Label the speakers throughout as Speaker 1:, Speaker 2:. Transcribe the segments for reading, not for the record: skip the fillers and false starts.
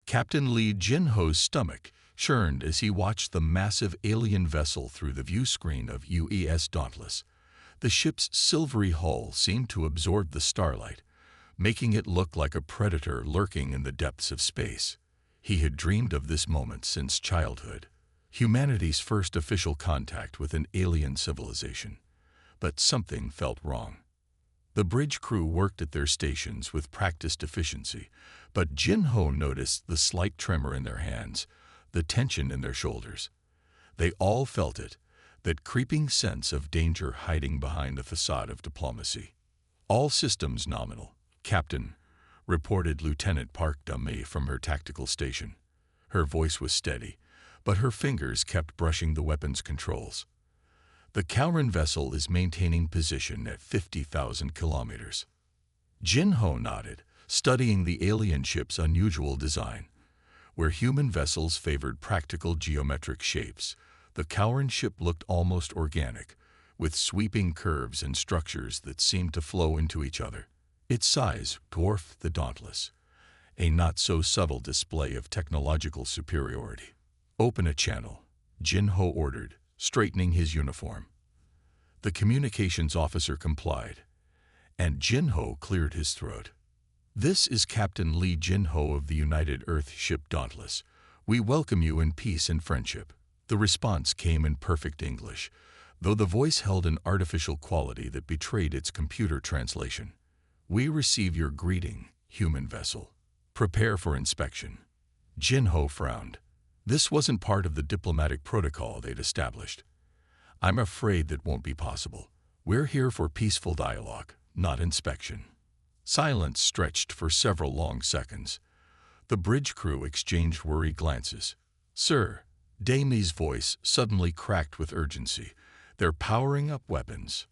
Speaker 1: Captain Lee Jin-ho's stomach churned as he watched the massive alien vessel through the view screen of UES Dauntless. The ship's silvery hull seemed to absorb the starlight, making it look like a predator lurking in the depths of space. He had dreamed of this moment since childhood, humanity's first official contact with an alien civilization. But something felt wrong. The bridge crew worked at their stations with practiced efficiency, but Jin-ho noticed the slight tremor in their hands, the tension in their shoulders. They all felt it, that creeping sense of danger hiding behind the facade of diplomacy. "All systems nominal, Captain," reported Lieutenant Park Dum-mi from her tactical station. Her voice was steady, but her fingers kept brushing the weapons controls. "The Kowrin vessel is maintaining position at 50,000 kilometers." Jin-ho nodded, studying the alien ship's unusual design. Where human vessels favored practical geometric shapes, the Kowrin ship looked almost organic, with sweeping curves and structures that seemed to flow into each other. Its size dwarfed the Dauntless, a not-so-subtle display of technological superiority. "Open a channel," Jin-ho ordered, straightening his uniform. The communications officer complied, and Jin-ho cleared his throat. "This is Captain Lee Jin-ho of the United Earth ship Dauntless. We welcome you in peace and friendship." The response came in perfect English, though the voice held an artificial quality that betrayed its computer translation. "We receive your greeting, human vessel. Prepare for inspection." Jin-ho frowned. This wasn't part of the diplomatic protocol they'd established. "I'm afraid that won't be possible. We're here for peaceful dialogue, not inspection." Silence stretched for several long seconds. The bridge crew exchanged worried glances. "Sir," Dami's voice suddenly cracked with urgency, "they're powering up weapons."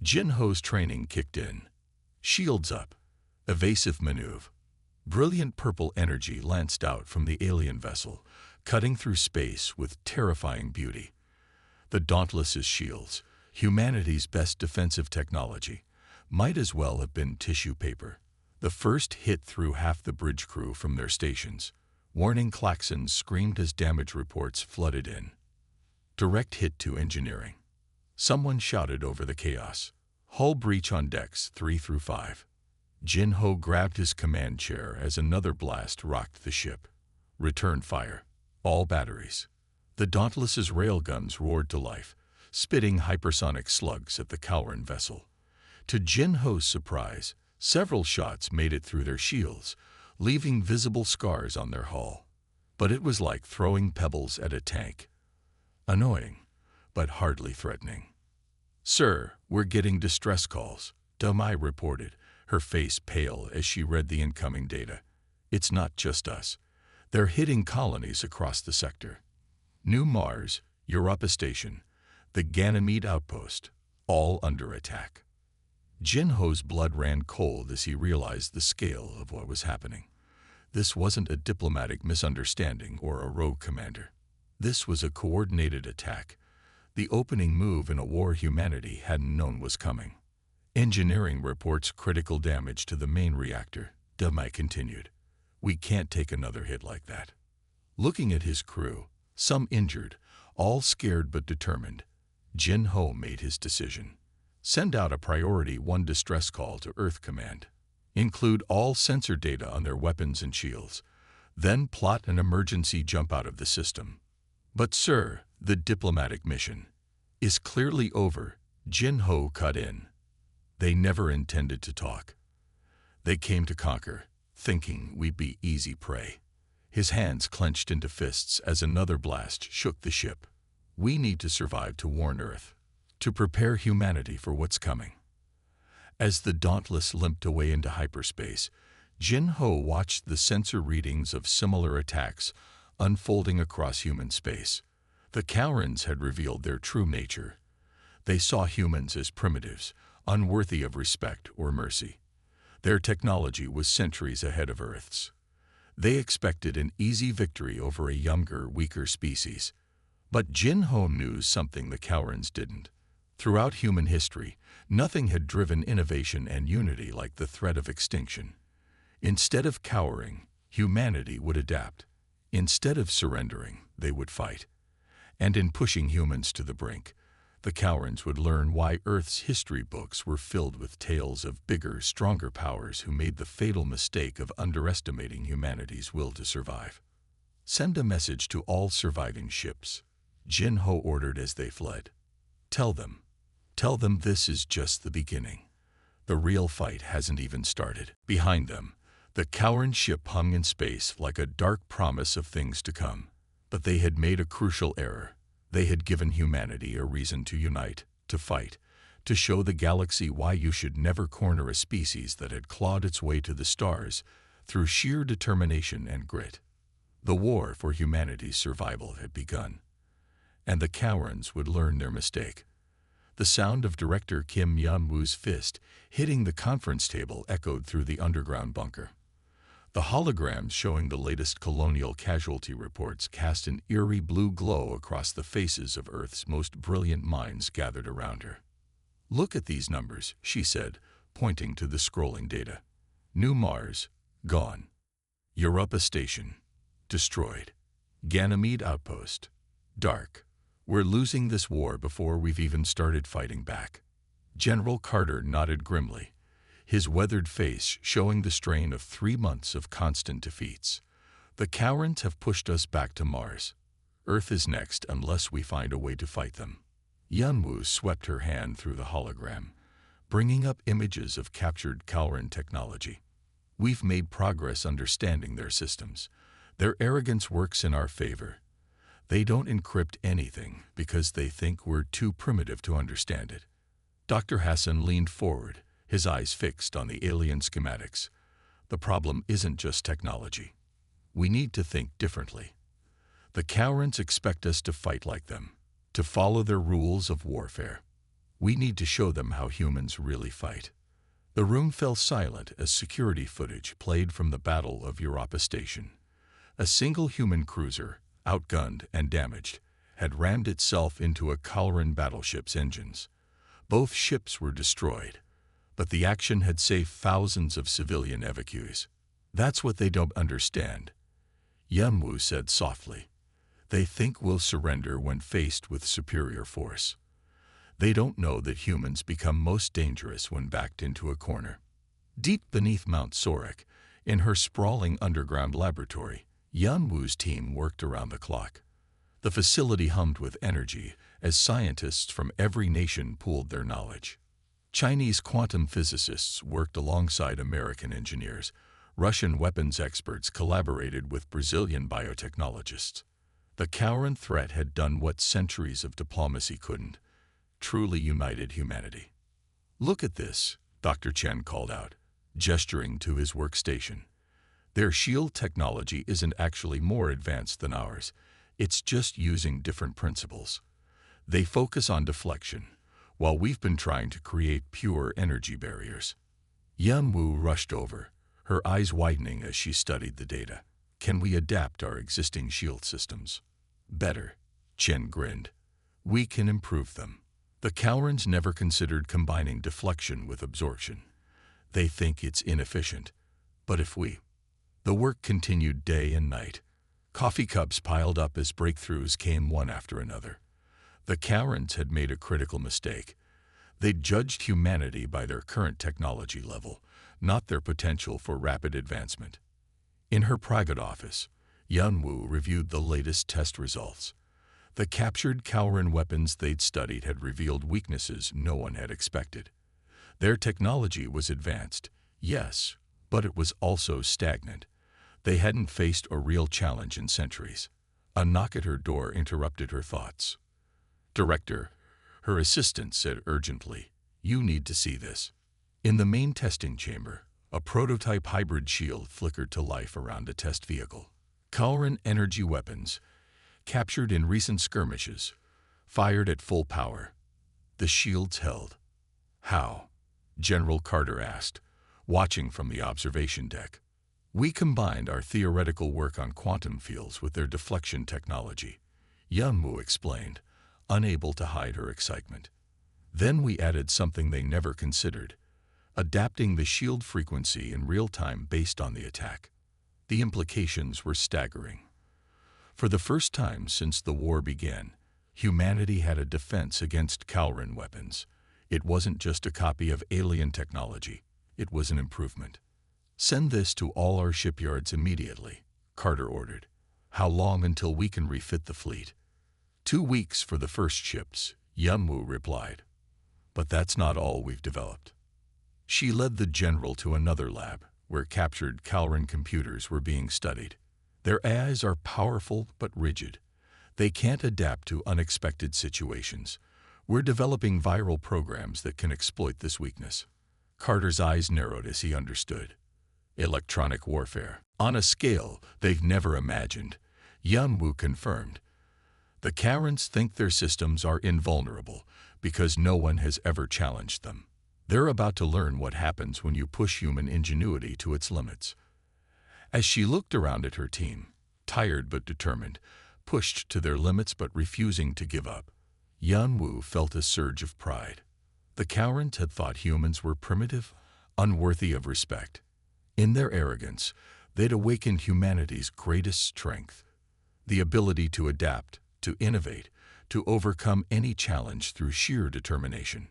Speaker 1: Jin-ho's training kicked in. Shields up. Evasive maneuver. Brilliant purple energy lanced out from the alien vessel, cutting through space with terrifying beauty. The Dauntless's shields, humanity's best defensive technology, might as well have been tissue paper. The first hit threw half the bridge crew from their stations. Warning klaxons screamed as damage reports flooded in. Direct hit to engineering. Someone shouted over the chaos. "Hull breach on decks 3 through 5. Jin-ho grabbed his command chair as another blast rocked the ship. "Return fire. All batteries." The Dauntless's railguns roared to life, spitting hypersonic slugs at the Kowrin vessel. To Jin-ho's surprise, several shots made it through their shields, leaving visible scars on their hull. But it was like throwing pebbles at a tank. Annoying, but hardly threatening. "Sir, we're getting distress calls," Dami reported, her face pale as she read the incoming data. "It's not just us. They're hitting colonies across the sector. New Mars, Europa Station, the Ganymede Outpost, all under attack." Jin-ho's blood ran cold as he realized the scale of what was happening. This wasn't a diplomatic misunderstanding or a rogue commander. This was a coordinated attack, the opening move in a war humanity hadn't known was coming. "Engineering reports critical damage to the main reactor," Dami continued. "We can't take another hit like that." Looking at his crew, some injured, all scared but determined, Jin-ho made his decision. Send out a Priority 1 distress call to Earth Command. Include all sensor data on their weapons and shields. Then plot an emergency jump out of the system. "But sir, the diplomatic mission is clearly over," Jin-ho cut in. "They never intended to talk. They came to conquer, thinking we'd be easy prey." His hands clenched into fists as another blast shook the ship. "We need to survive to warn Earth, to prepare humanity for what's coming." As the Dauntless limped away into hyperspace, Jin-ho watched the sensor readings of similar attacks unfolding across human space. The Kowrins had revealed their true nature. They saw humans as primitives, unworthy of respect or mercy. Their technology was centuries ahead of Earth's. They expected an easy victory over a younger, weaker species. But Jin-ho knew something the Kowrins didn't. Throughout human history, nothing had driven innovation and unity like the threat of extinction. Instead of cowering, Humanity would adapt. Instead of surrendering, they would fight. And in pushing humans to the brink, the Cowrans would learn why Earth's history books were filled with tales of bigger, stronger powers who made the fatal mistake of underestimating humanity's will to survive. Send a message to all surviving ships, Jin Ho ordered as they fled. Tell them this is just the beginning. The real fight hasn't even started. Behind them, the Cowran ship hung in space like a dark promise of things to come. But they had made a crucial error. They had given humanity a reason to unite, to fight, to show the galaxy why you should never corner a species that had clawed its way to the stars through sheer determination and grit. The war for humanity's survival had begun, and the Cowrans would learn their mistake. The sound of director Kim Yun-woo's fist hitting the conference table echoed through the underground bunker. The holograms showing the latest colonial casualty reports cast an eerie blue glow across the faces of Earth's most brilliant minds gathered around her. Look at these numbers, she said, pointing to the scrolling data. New Mars, gone. Europa Station, destroyed. Ganymede Outpost, dark. We're losing this war before we've even started fighting back. General Carter nodded grimly, his weathered face showing the strain of 3 months of constant defeats. The Cowrans have pushed us back to Mars. Earth is next unless we find a way to fight them. Yun-woo swept her hand through the hologram, bringing up images of captured Cowran technology. We've made progress understanding their systems. Their arrogance works in our favor. They don't encrypt anything because they think we're too primitive to understand it. Dr. Hassan leaned forward, his eyes fixed on the alien schematics. The problem isn't just technology. We need to think differently. The Cowrans expect us to fight like them, to follow their rules of warfare. We need to show them how humans really fight. The room fell silent as security footage played from the Battle of Europa Station. A single human cruiser, outgunned and damaged, had rammed itself into a Cowran battleship's engines. Both ships were destroyed, but the action had saved thousands of civilian evacuees. That's what they don't understand, Yun-woo said softly. They think we'll surrender when faced with superior force. They don't know that humans become most dangerous when backed into a corner. Deep beneath Mount Sorek, in her sprawling underground laboratory, Yun-woo's team worked around the clock. The facility hummed with energy as scientists from every nation pooled their knowledge. Chinese quantum physicists worked alongside American engineers. Russian weapons experts collaborated with Brazilian biotechnologists. The Cowran threat had done what centuries of diplomacy couldn't: truly united humanity. Look at this, Dr. Chen called out, gesturing to his workstation. Their shield technology isn't actually more advanced than ours. It's just using different principles. They focus on deflection, while we've been trying to create pure energy barriers. Yun-woo rushed over, her eyes widening as she studied the data. Can we adapt our existing shield systems? Better, Chen grinned. We can improve them. The Cowrans never considered combining deflection with absorption. They think it's inefficient. But if we... The work continued day and night. Coffee cups piled up as breakthroughs came one after another. The Cowrans had made a critical mistake. They'd judged humanity by their current technology level, not their potential for rapid advancement. In her private office, Yun-woo reviewed the latest test results. The captured Cowran weapons they'd studied had revealed weaknesses no one had expected. Their technology was advanced, yes, but it was also stagnant. They hadn't faced a real challenge in centuries. A knock at her door interrupted her thoughts. Director, her assistant said urgently, you need to see this. In the main testing chamber, a prototype hybrid shield flickered to life around a test vehicle. Cowran energy weapons, captured in recent skirmishes, fired at full power. The shields held. How? General Carter asked, watching from the observation deck. We combined our theoretical work on quantum fields with their deflection technology, Yun-woo explained, unable to hide her excitement. Then we added something they never considered: adapting the shield frequency in real time based on the attack. The implications were staggering. For the first time since the war began, humanity had a defense against Calran weapons. It wasn't just a copy of alien technology, it was an improvement. "Send this to all our shipyards immediately," Carter ordered. "How long until we can refit the fleet?" 2 weeks for the first ships, Yunwu replied. "But that's not all we've developed." She led the general to another lab, where captured Calran computers were being studied. Their AIs are powerful but rigid. They can't adapt to unexpected situations. We're developing viral programs that can exploit this weakness. Carter's eyes narrowed as he understood. Electronic warfare, on a scale they've never imagined, Yunwu confirmed. The Karens think their systems are invulnerable because no one has ever challenged them. They're about to learn what happens when you push human ingenuity to its limits. As she looked around at her team, tired but determined, pushed to their limits but refusing to give up, Yunwu felt a surge of pride. The Karens had thought humans were primitive, unworthy of respect. In their arrogance, they'd awakened humanity's greatest strength, the ability to adapt, to innovate, to overcome any challenge through sheer determination.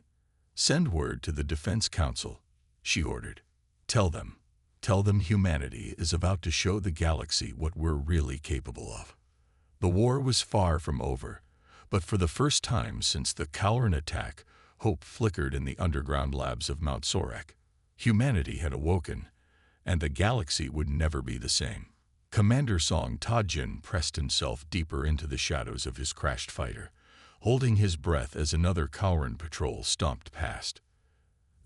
Speaker 1: "Send word to the Defense Council," she ordered. Tell them humanity is about to show the galaxy what we're really capable of." The war was far from over, but for the first time since the Calran attack, hope flickered in the underground labs of Mount Sorek. Humanity had awoken, and the galaxy would never be the same. Commander Song Tajin pressed himself deeper into the shadows of his crashed fighter, holding his breath as another Calran patrol stomped past.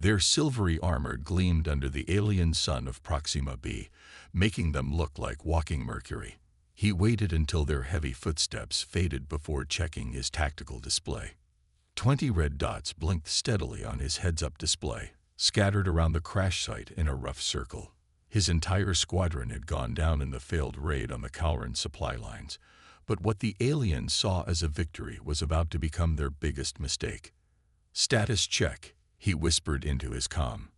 Speaker 1: Their silvery armor gleamed under the alien sun of Proxima b, making them look like walking mercury. He waited until their heavy footsteps faded before checking his tactical display. 20 red dots blinked steadily on his heads-up display, scattered around the crash site in a rough circle. His entire squadron had gone down in the failed raid on the Calran supply lines, but what the aliens saw as a victory was about to become their biggest mistake. "Status check," he whispered into his comm.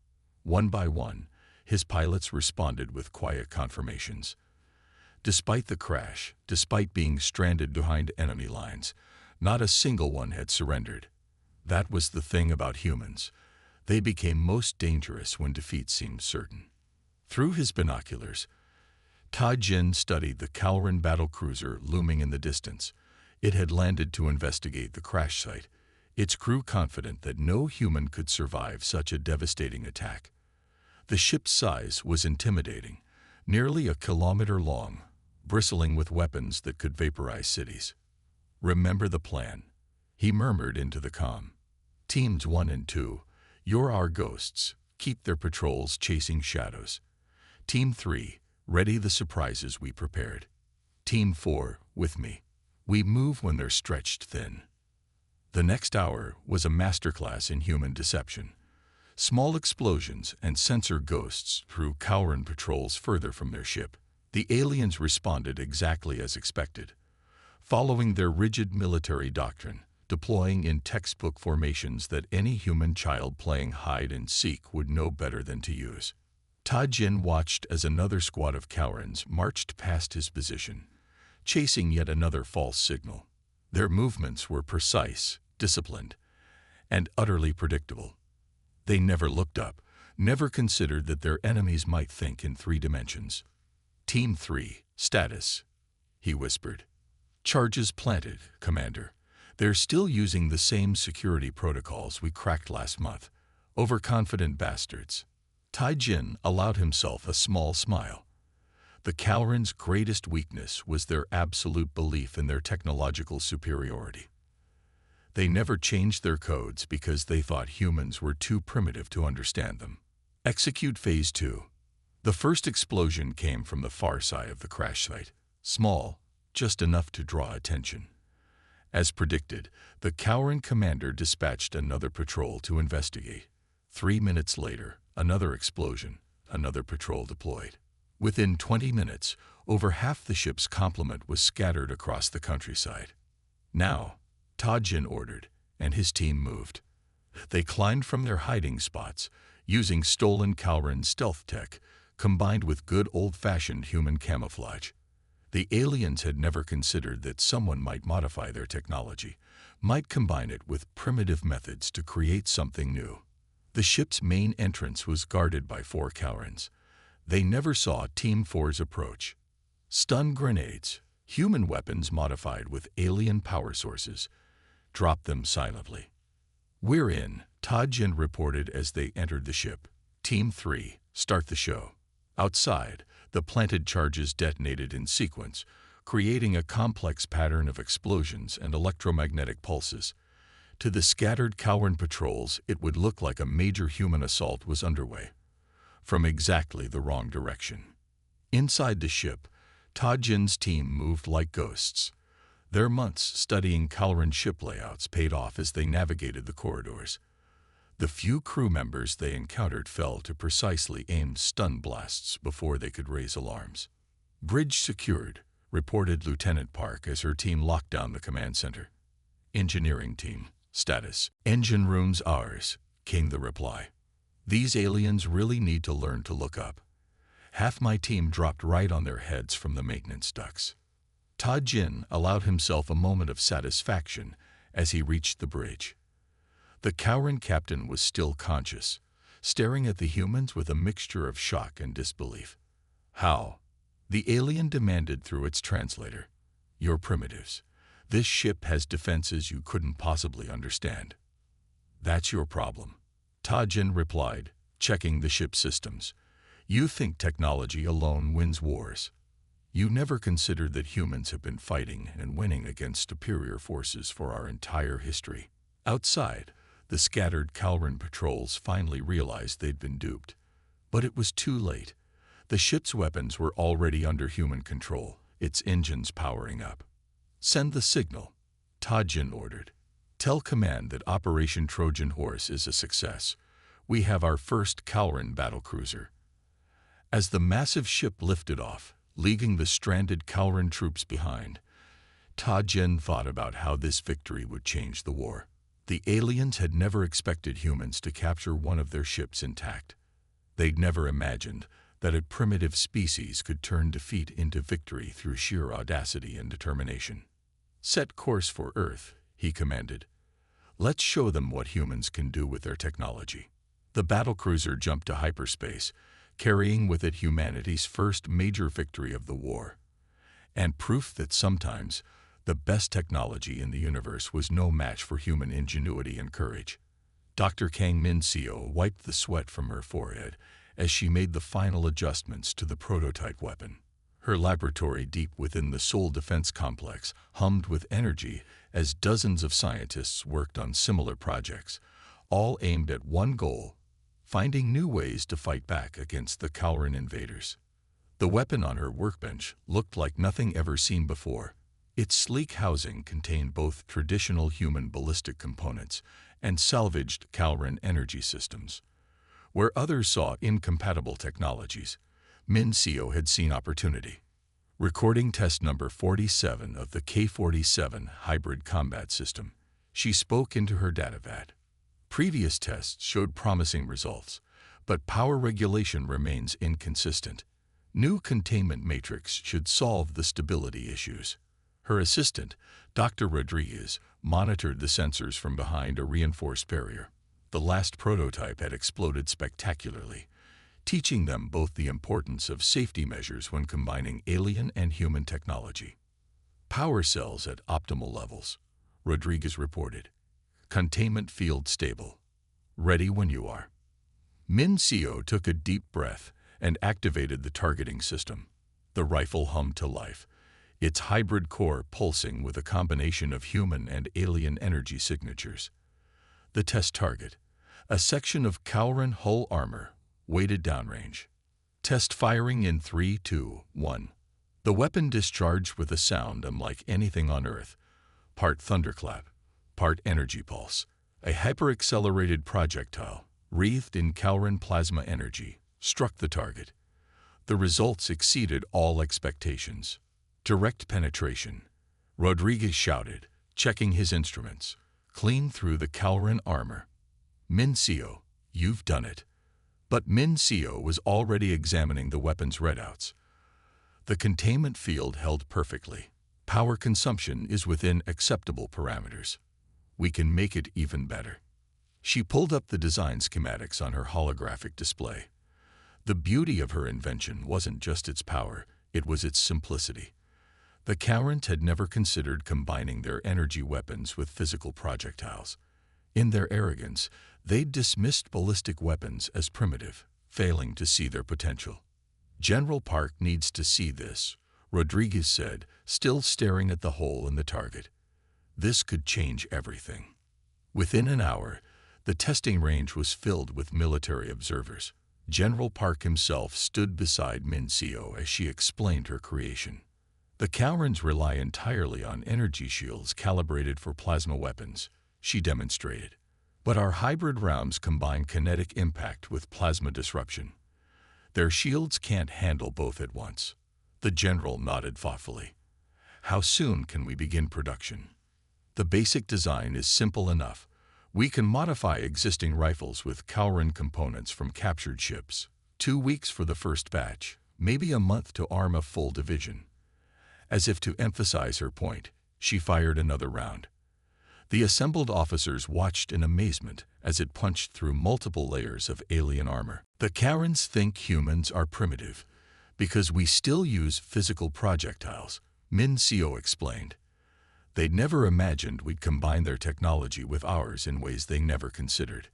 Speaker 1: One by one, his pilots responded with quiet confirmations. Despite the crash, despite being stranded behind enemy lines, not a single one had surrendered. That was the thing about humans. They became most dangerous when defeat seemed certain. Through his binoculars, Tajin studied the Calran battlecruiser looming in the distance. It had landed to investigate the crash site, its crew confident that no human could survive such a devastating attack. The ship's size was intimidating, nearly a kilometer long, bristling with weapons that could vaporize cities. "Remember the plan," he murmured into the comm. "Teams 1 and 2, you're our ghosts. Keep their patrols chasing shadows. Team 3, ready the surprises we prepared. Team 4, with me. We move when they're stretched thin." The next hour was a masterclass in human deception. Small explosions and sensor ghosts drew Calran patrols further from their ship. The aliens responded exactly as expected, following their rigid military doctrine, deploying in textbook formations that any human child playing hide-and-seek would know better than to use. Tajin watched as another squad of Calrans marched past his position, chasing yet another false signal. Their movements were precise, disciplined, and utterly predictable. They never looked up, never considered that their enemies might think in 3 dimensions. "Team 3, status," he whispered. "Charges planted, Commander. They're still using the same security protocols we cracked last month. Overconfident bastards." Tajin allowed himself a small smile. The Calrans' greatest weakness was their absolute belief in their technological superiority. They never changed their codes because they thought humans were too primitive to understand them. Execute Phase 2. The first explosion came from the far side of the crash site, small, just enough to draw attention. As predicted, the Calran commander dispatched another patrol to investigate. 3 minutes later, another explosion, another patrol deployed. Within 20 minutes, over half the ship's complement was scattered across the countryside. "Now," Tajin ordered, and his team moved. They climbed from their hiding spots, using stolen Calran stealth tech, combined with good old-fashioned human camouflage. The aliens had never considered that someone might modify their technology, might combine it with primitive methods to create something new. The ship's main entrance was guarded by 4 Cowrans. They never saw Team 4's approach. Stun grenades, human weapons modified with alien power sources, dropped them silently. "We're in," Tajin reported as they entered the ship. "Team 3, start the show." Outside, the planted charges detonated in sequence, creating a complex pattern of explosions and electromagnetic pulses. To the scattered Cowran patrols, it would look like a major human assault was underway, from exactly the wrong direction. Inside the ship, Tajin's team moved like ghosts. Their months studying Cowran ship layouts paid off as they navigated the corridors. The few crew members they encountered fell to precisely aimed stun blasts before they could raise alarms. "Bridge secured," reported Lieutenant Park as her team locked down the command center. "Engineering team, status." "Engine room's ours," came the reply. "These aliens really need to learn to look up." Half my team dropped right on their heads from the maintenance ducts. Tajin allowed himself a moment of satisfaction as he reached the bridge. The Cowran captain was still conscious, staring at the humans with a mixture of shock and disbelief. "How?" the alien demanded through its translator. "You're primitives. This ship has defenses you couldn't possibly understand." "That's your problem," Tajin replied, checking the ship's systems. "You think technology alone wins wars. You never considered that humans have been fighting and winning against superior forces for our entire history." Outside, the scattered Cowran patrols finally realized they'd been duped. But it was too late. The ship's weapons were already under human control, its engines powering up. "Send the signal," Tajin ordered. "Tell command that Operation Trojan Horse is a success. We have our first Cowran battlecruiser." As the massive ship lifted off, leaving the stranded Cowran troops behind, Tajin thought about how this victory would change the war. The aliens had never expected humans to capture one of their ships intact. They'd never imagined that a primitive species could turn defeat into victory through sheer audacity and determination. "Set course for Earth," he commanded. "Let's show them what humans can do with their technology." The battlecruiser jumped to hyperspace, carrying with it humanity's first major victory of the war, and proof that sometimes the best technology in the universe was no match for human ingenuity and courage. Dr. Kang Min-seo wiped the sweat from her forehead as she made the final adjustments to the prototype weapon. Her laboratory deep within the Seoul Defense Complex hummed with energy as dozens of scientists worked on similar projects, all aimed at one goal: finding new ways to fight back against the Cowran invaders. The weapon on her workbench looked like nothing ever seen before. Its sleek housing contained both traditional human ballistic components and salvaged Cowran energy systems. Where others saw incompatible technologies, Min-seo had seen opportunity. Recording test number 47 of the K-47 hybrid combat system, she spoke into her datavat. Previous tests showed promising results, but power regulation remains inconsistent. New containment matrix should solve the stability issues. Her assistant, Dr. Rodriguez, monitored the sensors from behind a reinforced barrier. The last prototype had exploded spectacularly, teaching them both the importance of safety measures when combining alien and human technology. "Power cells at optimal levels," Rodriguez reported. "Containment field stable. Ready when you are." Min-seo took a deep breath and activated the targeting system. The rifle hummed to life, its hybrid core pulsing with a combination of human and alien energy signatures. The test target, a section of Cowran hull armor, waited downrange. Test firing in 3, 2, 1. The weapon discharged with a sound unlike anything on Earth, part thunderclap, part energy pulse. A hyper-accelerated projectile, wreathed in Cowran plasma energy, struck the target. The results exceeded all expectations. "Direct penetration," Rodriguez shouted, checking his instruments. "Clean through the Cowran armor." "Min-seo, you've done it." But Min Seo was already examining the weapon's readouts. The containment field held perfectly. Power consumption is within acceptable parameters. We can make it even better. She pulled up the design schematics on her holographic display. The beauty of her invention wasn't just its power, it was its simplicity. The Cowards had never considered combining their energy weapons with physical projectiles. In their arrogance, they'd dismissed ballistic weapons as primitive, failing to see their potential. General Park needs to see this, Rodriguez said, still staring at the hole in the target. This could change everything. Within an hour, the testing range was filled with military observers. General Park himself stood beside Min Seo as she explained her creation. The Cowards rely entirely on energy shields calibrated for plasma weapons, she demonstrated. But our hybrid rounds combine kinetic impact with plasma disruption. Their shields can't handle both at once. The general nodded thoughtfully. How soon can we begin production? The basic design is simple enough. We can modify existing rifles with Cowran components from captured ships. 2 weeks for the first batch, maybe a month to arm a full division. As if to emphasize her point, she fired another round. The assembled officers watched in amazement as it punched through multiple layers of alien armor. The Cowards think humans are primitive because we still use physical projectiles, Min Seo explained. They'd never imagined we'd combine their technology with ours in ways they never considered.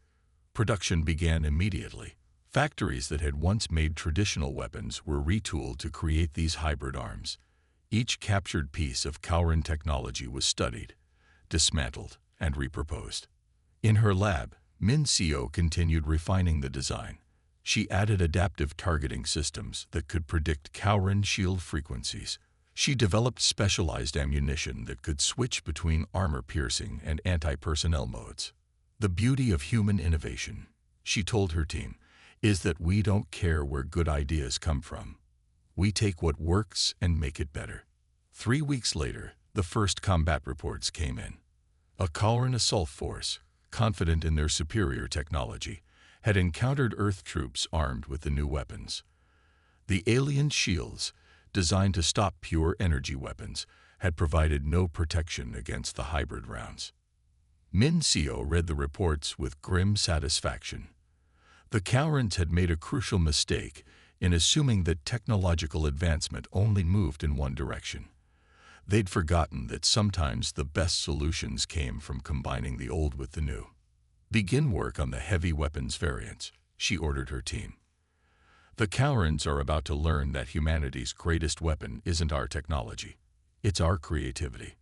Speaker 1: Production began immediately. Factories that had once made traditional weapons were retooled to create these hybrid arms. Each captured piece of Cowran technology was studied, dismantled, and repurposed. In her lab, Min Seo continued refining the design. She added adaptive targeting systems that could predict Cowran shield frequencies. She developed specialized ammunition that could switch between armor-piercing and anti-personnel modes. The beauty of human innovation, she told her team, is that we don't care where good ideas come from. We take what works and make it better. 3 weeks later, the first combat reports came in. A Cowran assault force, confident in their superior technology, had encountered Earth troops armed with the new weapons. The alien shields, designed to stop pure energy weapons, had provided no protection against the hybrid rounds. Min Seo read the reports with grim satisfaction. The Cowards had made a crucial mistake in assuming that technological advancement only moved in one direction. They'd forgotten that sometimes the best solutions came from combining the old with the new. Begin work on the heavy weapons variants, she ordered her team. The Cowards are about to learn that humanity's greatest weapon isn't our technology, it's our creativity.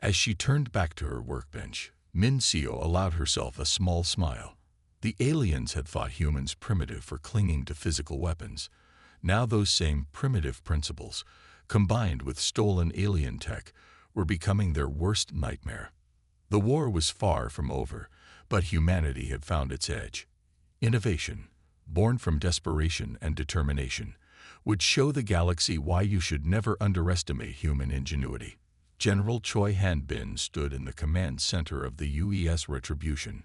Speaker 1: As she turned back to her workbench, Min Seo allowed herself a small smile. The aliens had thought humans primitive for clinging to physical weapons. Now those same primitive principles, combined with stolen alien tech, were becoming their worst nightmare. The war was far from over, but humanity had found its edge. Innovation, born from desperation and determination, would show the galaxy why you should never underestimate human ingenuity. General Choi Han-bin stood in the command center of the UES Retribution,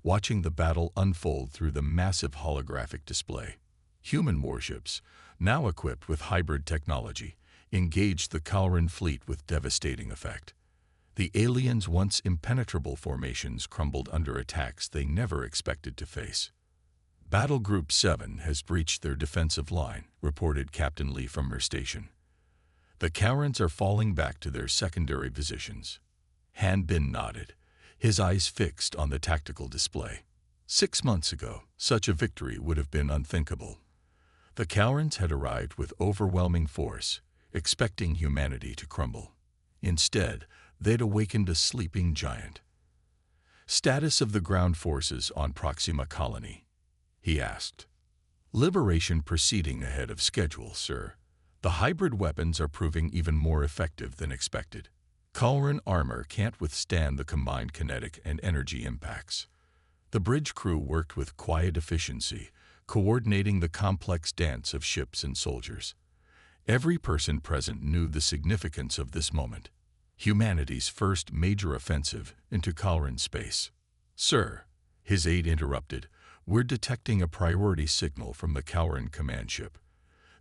Speaker 1: watching the battle unfold through the massive holographic display. Human warships, now equipped with hybrid technology, engaged the Cowran fleet with devastating effect. The aliens' once impenetrable formations crumbled under attacks they never expected to face. Battle Group 7 has breached their defensive line, reported Captain Lee from her station. The Cowards are falling back to their secondary positions. Han Bin nodded, his eyes fixed on the tactical display. 6 months ago, such a victory would have been unthinkable. The Cowards had arrived with overwhelming force, expecting humanity to crumble. Instead, they'd awakened a sleeping giant. Status of the ground forces on Proxima Colony, he asked. Liberation proceeding ahead of schedule, sir. The hybrid weapons are proving even more effective than expected. Cowran armor can't withstand the combined kinetic and energy impacts. The bridge crew worked with quiet efficiency, coordinating the complex dance of ships and soldiers. Every person present knew the significance of this moment. Humanity's first major offensive into Cowran space. Sir, his aide interrupted, We're detecting a priority signal from the Cowran command ship.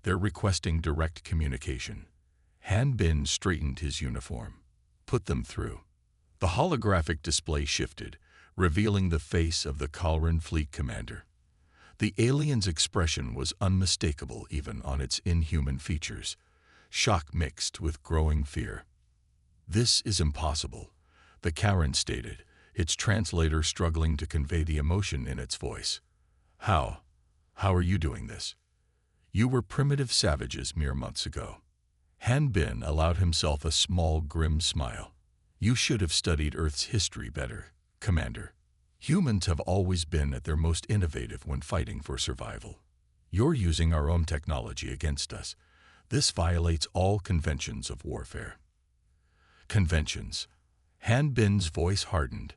Speaker 1: They're requesting direct communication. Han Bin straightened his uniform. Put them through. The holographic display shifted, revealing the face of the Cowran fleet commander. The alien's expression was unmistakable even on its inhuman features, shock mixed with growing fear. "This is impossible," the Cowran stated, its translator struggling to convey the emotion in its voice. How are you doing this? You were primitive savages mere months ago." Han Bin allowed himself a small, grim smile. "You should have studied Earth's history better, Commander. Humans have always been at their most innovative when fighting for survival. You're using our own technology against us. This violates all conventions of warfare." "Conventions?" Han Bin's voice hardened.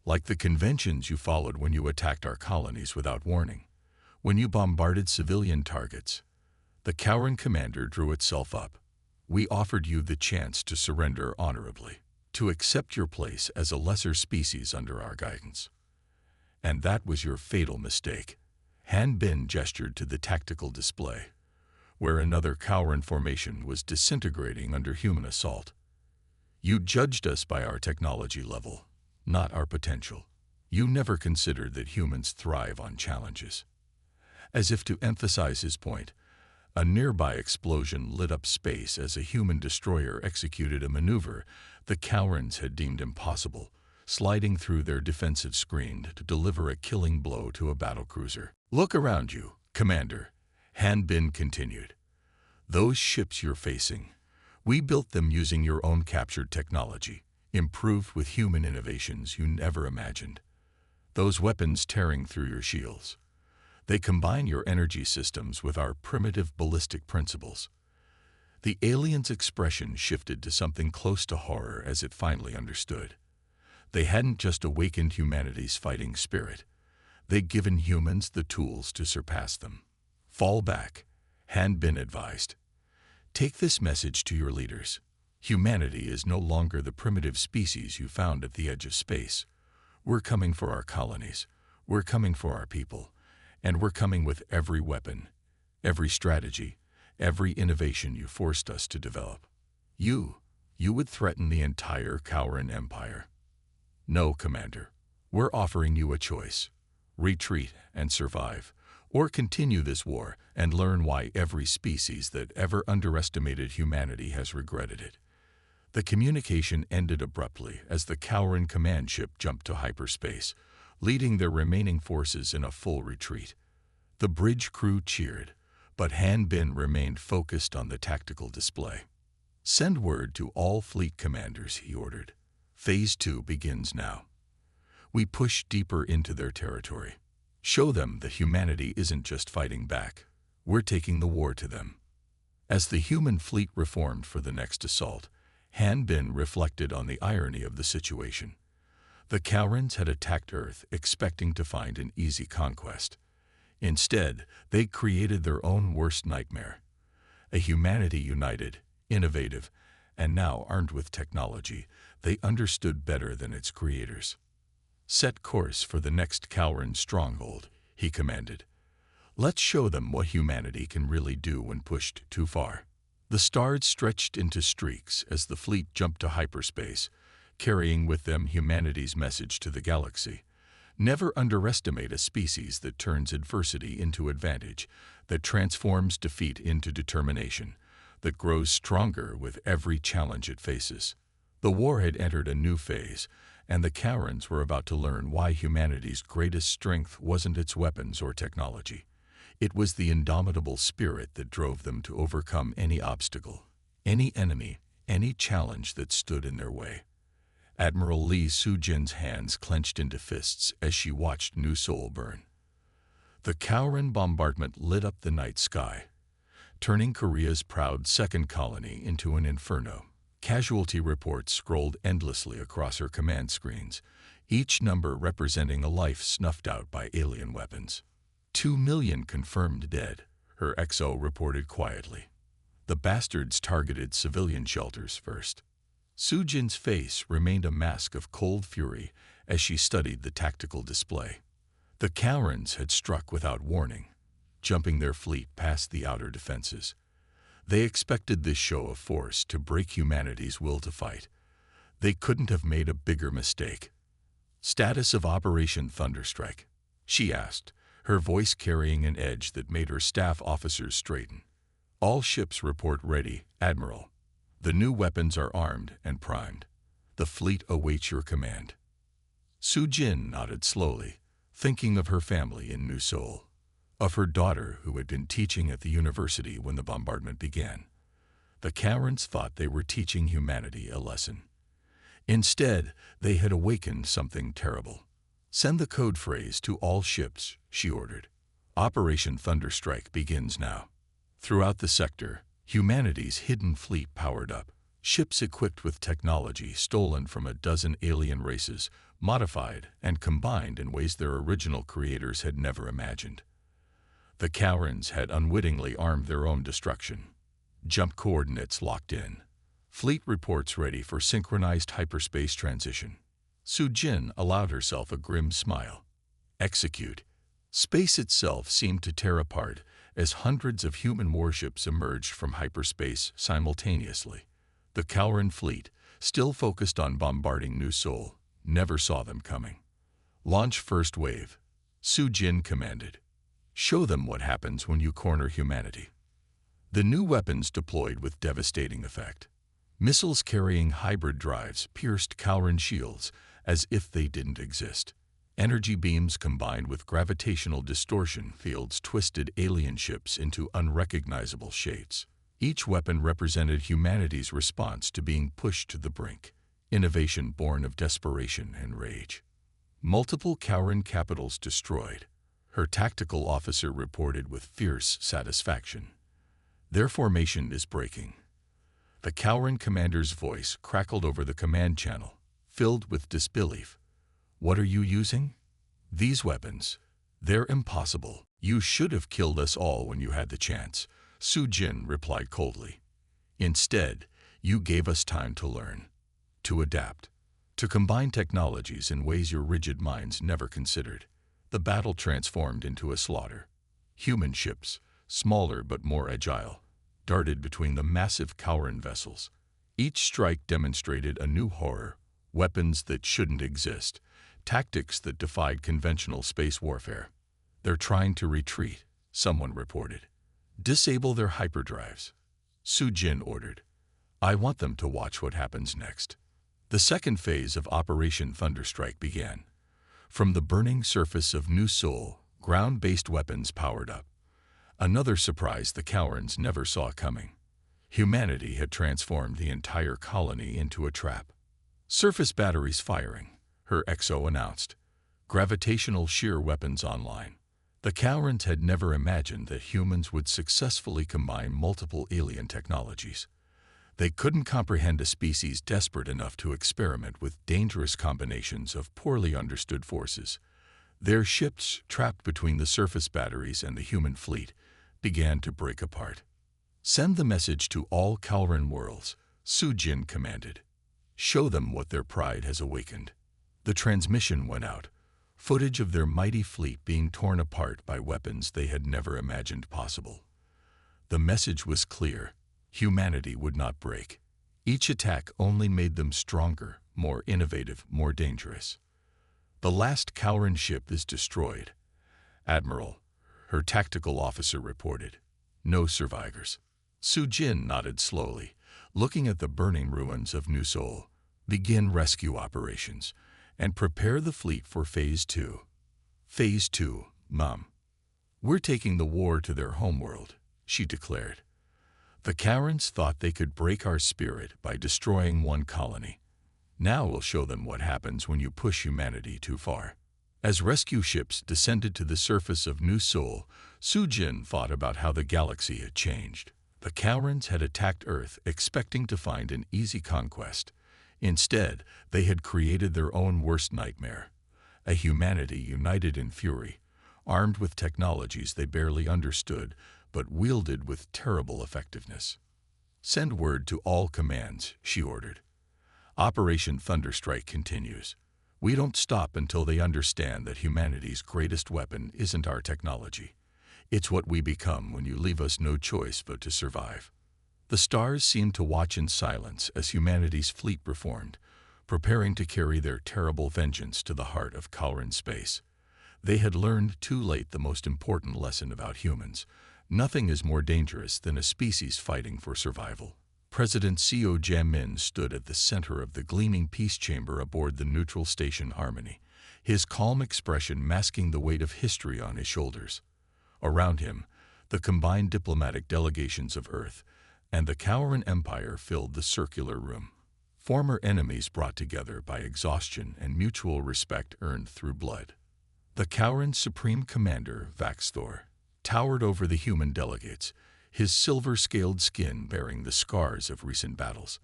Speaker 1: "Like the conventions you followed when you attacked our colonies without warning, when you bombarded civilian targets." The Cowran commander drew itself up. "We offered you the chance to surrender honorably, to accept your place as a lesser species under our guidance. And that was your fatal mistake." Han Bin gestured to the tactical display, where another Cowran formation was disintegrating under human assault. "You judged us by our technology level, not our potential. You never considered that humans thrive on challenges." As if to emphasize his point, a nearby explosion lit up space as a human destroyer executed a maneuver the Cowrans had deemed impossible, sliding through their defensive screen to deliver a killing blow to a battlecruiser. "Look around you, Commander," Han Bin continued. "Those ships you're facing, we built them using your own captured technology, improved with human innovations you never imagined. Those weapons tearing through your shields, they combine your energy systems with our primitive ballistic principles." The alien's expression shifted to something close to horror as it finally understood. They hadn't just awakened humanity's fighting spirit. They'd given humans the tools to surpass them. "Fall back," Han Bin advised. "Take this message to your leaders. Humanity is no longer the primitive species you found at the edge of space. We're coming for our colonies. We're coming for our people. And we're coming with every weapon, every strategy, every innovation you forced us to develop. You would threaten the entire Cowran Empire." "No, Commander. We're offering you a choice. Retreat and survive, or continue this war and learn why every species that ever underestimated humanity has regretted it." The communication ended abruptly as the Cowran command ship jumped to hyperspace, leading their remaining forces in a full retreat. The bridge crew cheered, but Han Bin remained focused on the tactical display. "Send word to all fleet commanders," he ordered. "Phase 2 begins now. We push deeper into their territory. Show them that humanity isn't just fighting back. We're taking the war to them." As the human fleet reformed for the next assault, Han Bin reflected on the irony of the situation. The Cowrans had attacked Earth expecting to find an easy conquest. Instead, they created their own worst nightmare. A humanity united, innovative, and now armed with technology they understood better than its creators. "Set course for the next Cowran stronghold," he commanded. "Let's show them what humanity can really do when pushed too far." The stars stretched into streaks as the fleet jumped to hyperspace, carrying with them humanity's message to the galaxy. Never underestimate a species that turns adversity into advantage, that transforms defeat into determination, that grows stronger with every challenge it faces. The war had entered a new phase, and the Cowrans were about to learn why humanity's greatest strength wasn't its weapons or technology. It was the indomitable spirit that drove them to overcome any obstacle, any enemy, any challenge that stood in their way. Admiral Lee Soo-jin's hands clenched into fists as she watched New Seoul burn. The Cowran bombardment lit up the night sky, turning Korea's proud second colony into an inferno. Casualty reports scrolled endlessly across her command screens, each number representing a life snuffed out by alien weapons. 2 million confirmed dead, her XO reported quietly. The bastards targeted civilian shelters first. Soo-jin's face remained a mask of cold fury as she studied the tactical display. The Kaurans had struck without warning, jumping their fleet past the outer defenses. They expected this show of force to break humanity's will to fight. They couldn't have made a bigger mistake. "Status of Operation Thunderstrike?" she asked, her voice carrying an edge that made her staff officers straighten. "All ships report ready, Admiral. The new weapons are armed and primed. The fleet awaits your command." Su-Jin nodded slowly, thinking of her family in New Seoul, of her daughter who had been teaching at the university when the bombardment began. The Kaurans thought they were teaching humanity a lesson. Instead, they had awakened something terrible. "Send the code phrase to all ships," she ordered. "Operation Thunderstrike begins now." Throughout the sector, humanity's hidden fleet powered up. Ships equipped with technology stolen from a dozen alien races, modified and combined in ways their original creators had never imagined. The Kaurans had unwittingly armed their own destruction. Jump coordinates locked in. Fleet reports ready for synchronized hyperspace transition. Su-Jin allowed herself a grim smile. Execute. Space itself seemed to tear apart as hundreds of human warships emerged from hyperspace simultaneously. The Kauran fleet, still focused on bombarding New Seoul, never saw them coming. "Launch first wave," Su-Jin commanded. "Show them what happens when you corner humanity." The new weapons deployed with devastating effect. Missiles carrying hybrid drives pierced Kauran shields as if they didn't exist. Energy beams combined with gravitational distortion fields twisted alien ships into unrecognizable shapes. Each weapon represented humanity's response to being pushed to the brink, innovation born of desperation and rage. Multiple Kauran capitals destroyed, her tactical officer reported with fierce satisfaction. "Their formation is breaking." The Kauran commander's voice crackled over the command channel, filled with disbelief. "What are you using?" "These weapons. They're impossible. You should have killed us all when you had the chance," Su-Jin replied coldly. "Instead, you gave us time to learn, to adapt, to combine technologies in ways your rigid minds never considered." The battle transformed into a slaughter. Human ships, smaller but more agile, darted between the massive Kauran vessels. Each strike demonstrated a new horror, weapons that shouldn't exist, tactics that defied conventional space warfare. "They're trying to retreat," someone reported. "Disable their hyperdrives," Su-Jin ordered. "I want them to watch what happens next." The second phase of Operation Thunderstrike began. From the burning surface of New Seoul, ground-based weapons powered up. Another surprise the Kaurans never saw coming. Humanity had transformed the entire colony into a trap. "Surface batteries firing," her XO announced. "Gravitational shear weapons online." The Kaurans had never imagined that humans would successfully combine multiple alien technologies. They couldn't comprehend a species desperate enough to experiment with dangerous combinations of poorly understood forces. Their ships, trapped between the surface batteries and the human fleet, began to break apart. "Send the message to all Kauran worlds," Su-Jin commanded. "Show them what their pride has awakened." The transmission went out, footage of their mighty fleet being torn apart by weapons they had never imagined possible. The message was clear: humanity would not break. Each attack only made them stronger, more innovative, more dangerous. "The last Kauran ship is destroyed, Admiral," her tactical officer reported. "No survivors." Su-Jin nodded slowly, looking at the burning ruins of New Seoul. "Begin rescue operations and prepare the fleet for Phase 2. "Phase 2, Mom. We're taking the war to their homeworld," she declared. "The Kaurans thought they could break our spirit by destroying one colony. Now we'll show them what happens when you push humanity too far." As rescue ships descended to the surface of New Seoul, Su-Jin thought about how the galaxy had changed. The Kaurans had attacked Earth expecting to find an easy conquest. Instead, they had created their own worst nightmare: a humanity united in fury, armed with technologies they barely understood, but wielded with terrible effectiveness. "Send word to all commands," she ordered. "Operation Thunderstrike continues. We don't stop until they understand that humanity's greatest weapon isn't our technology. It's what we become when you leave us no choice but to survive. The stars seemed to watch in silence as humanity's fleet reformed, preparing to carry their terrible vengeance to the heart of Kalran space. They had learned too late the most important lesson about humans. Nothing is more dangerous than a species fighting for survival. President Seo Jae-min stood at the center of the gleaming peace chamber aboard the neutral station Harmony, his calm expression masking the weight of history on his shoulders. Around him, the combined diplomatic delegations of Earth and the Kalran Empire filled the circular room. Former enemies brought together by exhaustion and mutual respect earned through blood. The Kalran Supreme Commander, Vaxthor, towered over the human delegates, his silver-scaled skin bearing the scars of recent battles.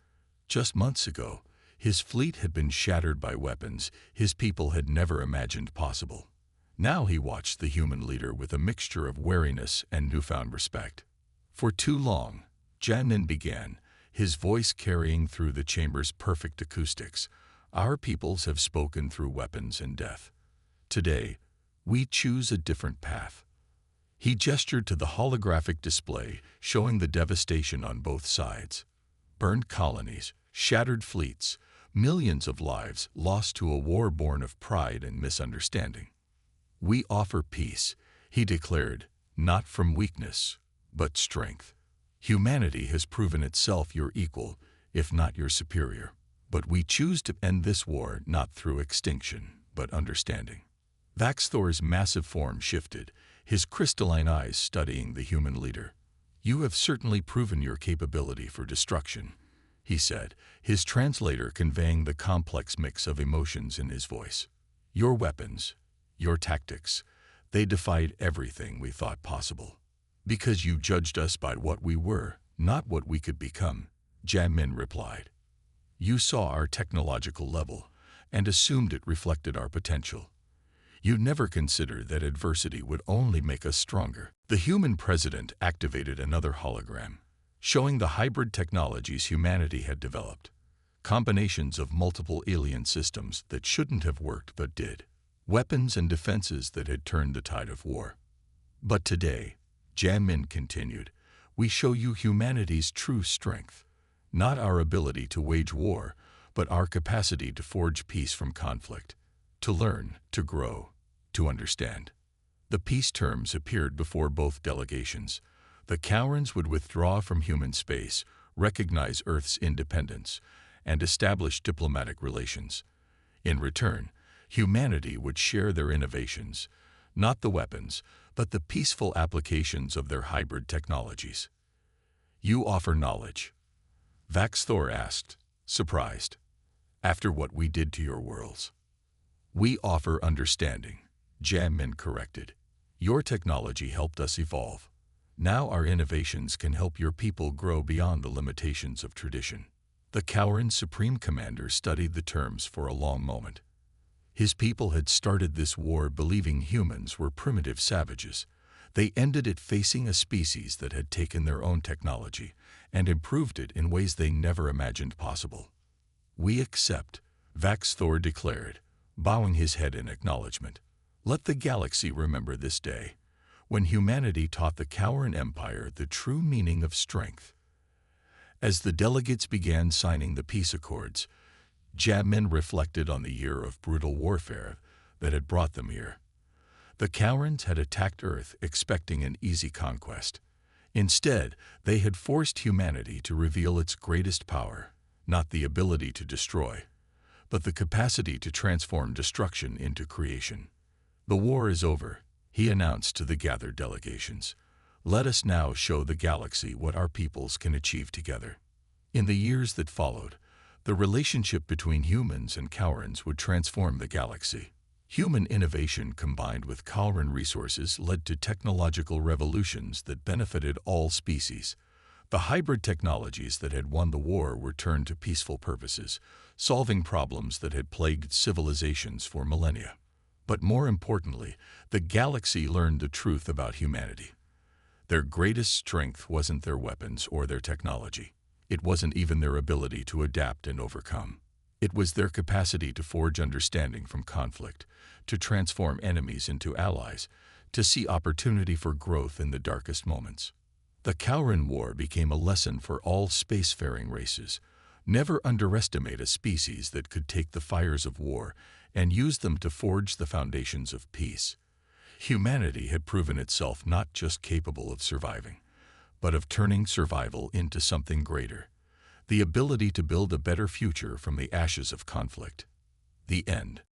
Speaker 1: Just months ago, his fleet had been shattered by weapons his people had never imagined possible. Now he watched the human leader with a mixture of wariness and newfound respect. For too long, Jae-min began, his voice carrying through the chamber's perfect acoustics. Our peoples have spoken through weapons and death. Today, we choose a different path. He gestured to the holographic display, showing the devastation on both sides. Burned colonies, shattered fleets, millions of lives lost to a war born of pride and misunderstanding. We offer peace, he declared, not from weakness, but strength. Humanity has proven itself your equal, if not your superior. But we choose to end this war not through extinction, but understanding. Vaxthor's massive form shifted, his crystalline eyes studying the human leader. You have certainly proven your capability for destruction, he said, his translator conveying the complex mix of emotions in his voice. Your weapons, your tactics, they defied everything we thought possible. Because you judged us by what we were, not what we could become, Jae-min replied. You saw our technological level and assumed it reflected our potential. You never considered that adversity would only make us stronger. The human president activated another hologram, showing the hybrid technologies humanity had developed. Combinations of multiple alien systems that shouldn't have worked but did. Weapons and defenses that had turned the tide of war. But today, Jae-min continued, we show you humanity's true strength. Not our ability to wage war, but our capacity to forge peace from conflict. To learn, to grow, to understand. The peace terms appeared before both delegations. The Kalrans would withdraw from human space, recognize Earth's independence, and establish diplomatic relations. In return, humanity would share their innovations, not the weapons, but the peaceful applications of their hybrid technologies. You offer knowledge, Vaxthor asked, surprised, after what we did to your worlds. We offer understanding, Jae-min corrected. Your technology helped us evolve. Now our innovations can help your people grow beyond the limitations of tradition. The Kalran Supreme Commander studied the terms for a long moment. His people had started this war believing humans were primitive savages. They ended it facing a species that had taken their own technology and improved it in ways they never imagined possible. We accept, Vaxthor declared, bowing his head in acknowledgement. Let the galaxy remember this day, when humanity taught the Kalran Empire the true meaning of strength. As the delegates began signing the peace accords, Jae-min reflected on the year of brutal warfare that had brought them here. The Kalrans had attacked Earth expecting an easy conquest. Instead, they had forced humanity to reveal its greatest power, not the ability to destroy, but the capacity to transform destruction into creation. The war is over, he announced to the gathered delegations. Let us now show the galaxy what our peoples can achieve together. In the years that followed, the relationship between humans and Kalrans would transform the galaxy. Human innovation combined with Kalran resources led to technological revolutions that benefited all species. The hybrid technologies that had won the war were turned to peaceful purposes, solving problems that had plagued civilizations for millennia. But more importantly, the galaxy learned the truth about humanity. Their greatest strength wasn't their weapons or their technology. It wasn't even their ability to adapt and overcome. It was their capacity to forge understanding from conflict, to transform enemies into allies, to see opportunity for growth in the darkest moments. The Kauran War became a lesson for all spacefaring races. Never underestimate a species that could take the fires of war and use them to forge the foundations of peace. Humanity had proven itself not just capable of surviving, but of turning survival into something greater. The ability to build a better future from the ashes of conflict. The end.